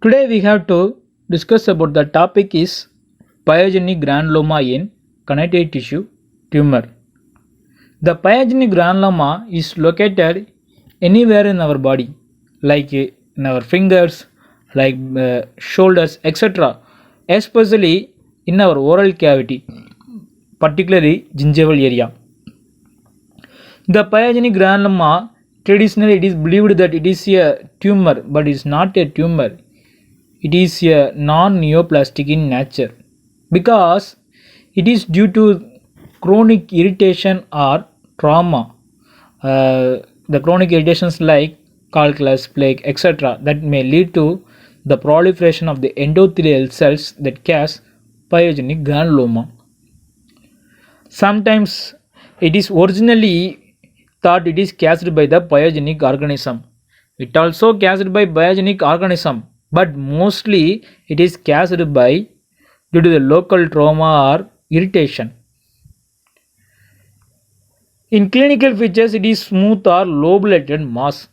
Today we have to discuss about the topic is pyogenic granuloma in connective tissue tumor. The pyogenic granuloma is located anywhere in our body, like in our fingers, like shoulders, etc., especially in our oral cavity, particularly gingival area. The pyogenic granuloma, traditionally it is believed that it is a tumor, but it is not a tumor. It is a non-neoplastic in nature because it is due to chronic irritation or trauma. The chronic irritations like calculus, plaque, etc., that may lead to the proliferation of the endothelial cells that cause pyogenic granuloma. Sometimes it is originally thought it is caused by the pyogenic organism. It also caused by pyogenic organism, but mostly it is caused by due to the local trauma or irritation. In clinical features, it is smooth or lobulated mass,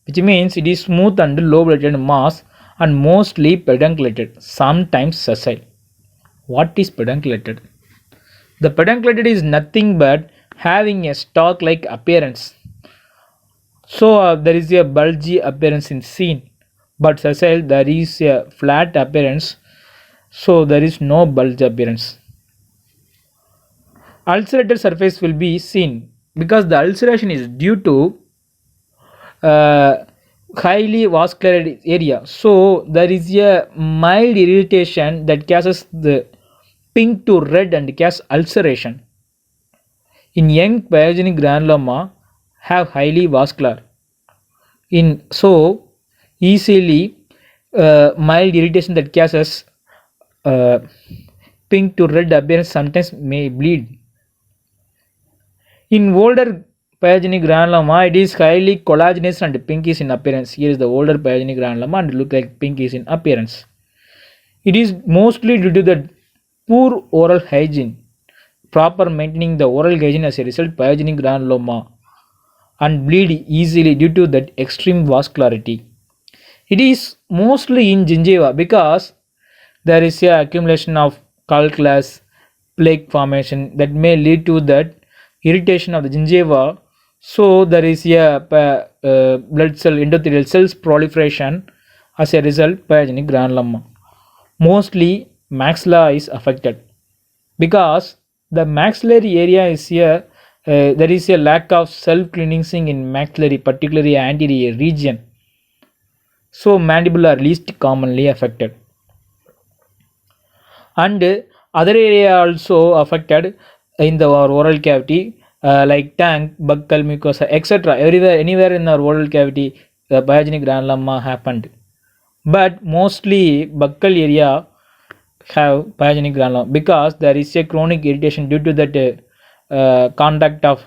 which means it is smooth and lobulated mass and mostly pedunculated, sometimes sessile. What is pedunculated? The pedunculated is nothing but having a stalk like appearance. So there is a bulgy appearance in seen, but sessile there is a flat appearance, so there is no bulge appearance. Ulcerated surface will be seen because the ulceration is due to uh, highly vascular area, so there is a mild irritation that causes the pink to red and cause ulceration. In young pyogenic granuloma have highly vascular in so easily mild irritation that causes uh, pink to red appearance sometimes may bleed. In older pyogenic granuloma, it is highly collagenous and pinkish in appearance. Here is the older pyogenic granuloma and look like pinkish in appearance. It is mostly due to the poor oral hygiene, proper maintaining the oral hygiene as a result pyogenic granuloma and bleed easily due to that extreme vascularity. It is mostly in gingiva because there is a accumulation of calculus plaque formation that may lead to that irritation of the gingiva. So there is a blood cell endothelial cells proliferation as a result pyogenic granuloma. Mostly maxilla is affected because the maxillary area is here. There is a lack of self cleansing in maxillary, particularly anterior region. So mandible are least commonly affected, and other area also affected in the our oral cavity, like tongue, buccal mucosa, etc., everywhere anywhere in our oral cavity the pyogenic granuloma happened, but mostly buccal area have pyogenic granuloma because there is a chronic irritation due to that contact of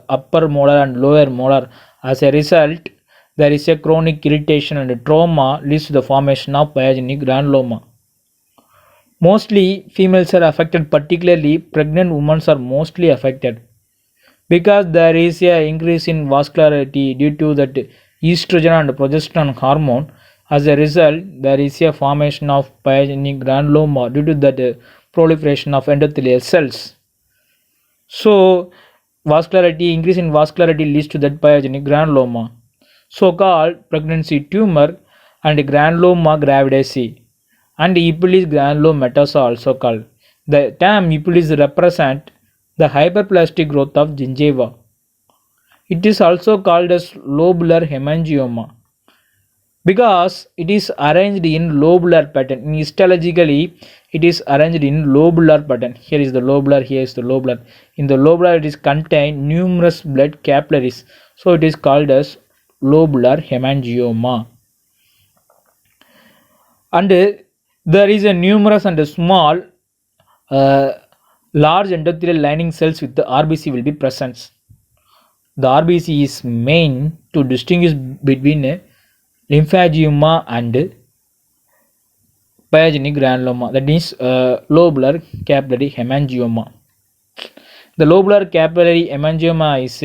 upper molar and lower molar. As a result, there is a chronic irritation and trauma leads to the formation of pyogenic granuloma. Mostly females are affected, particularly pregnant women are mostly affected because there is a increase in vascularity due to that estrogen and progesterone hormone. As a result, there is a formation of pyogenic granuloma due to that proliferation of endothelial cells. So vascularity increase in vascularity leads to that pyogenic granuloma, so called pregnancy tumor and granuloma gravidae and Epulis granulomatosa also called. The term Epulis represent the hyperplastic growth of gingiva. It is also called as lobular hemangioma because it is arranged in lobular pattern. In histologically, it is arranged in lobular pattern. Here is the lobular, here is the lobular. In the lobular, it is contain numerous blood capillaries, so it is called as lobular hemangioma. And there is a numerous and a small uh, large endothelial lining cells with the RBC will be present. The RBC is main to distinguish between a lymphangioma and pyogenic granuloma, that is lobular capillary hemangioma. The lobular capillary hemangioma is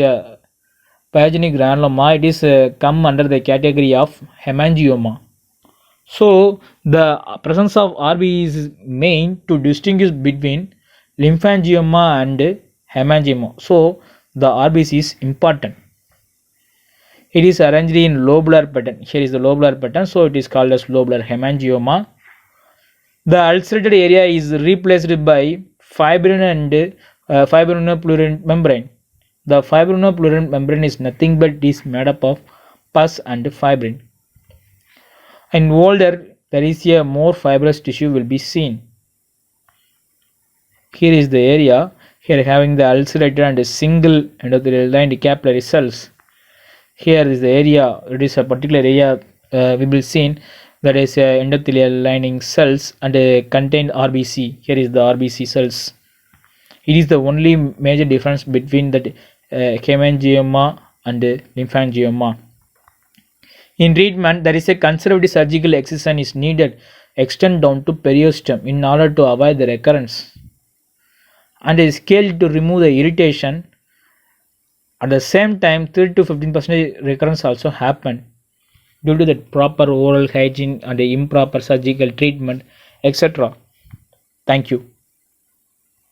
pyogenic granuloma, it is come under the category of hemangioma. So the presence of RBC is main to distinguish between lymphangioma and hemangioma. So the RBC is important. It is arranged in lobular pattern. Here is the lobular pattern, so it is called as lobular hemangioma. The ulcerated area is replaced by fibrin and fibrinoplurin membrane. The fibrinoplurin membrane is nothing but it is made up of pus and fibrin. In older, there is a more fibrous tissue will be seen. Here is the area. Here having the ulcerated and single endothelial lined capillary cells. Here is the area. It is a particular area we will seen that is endothelial lining cells and contain RBC. Here is the RBC cells. It is the only major difference between that hemangioma and lymphangioma. In treatment, there is a conservative surgical excision is needed, extend down to periosteum in order to avoid the recurrence, and a scale to remove the irritation. At the same time, 3 to 15% recurrence also happen due to the proper oral hygiene and the improper surgical treatment, etc. Thank you.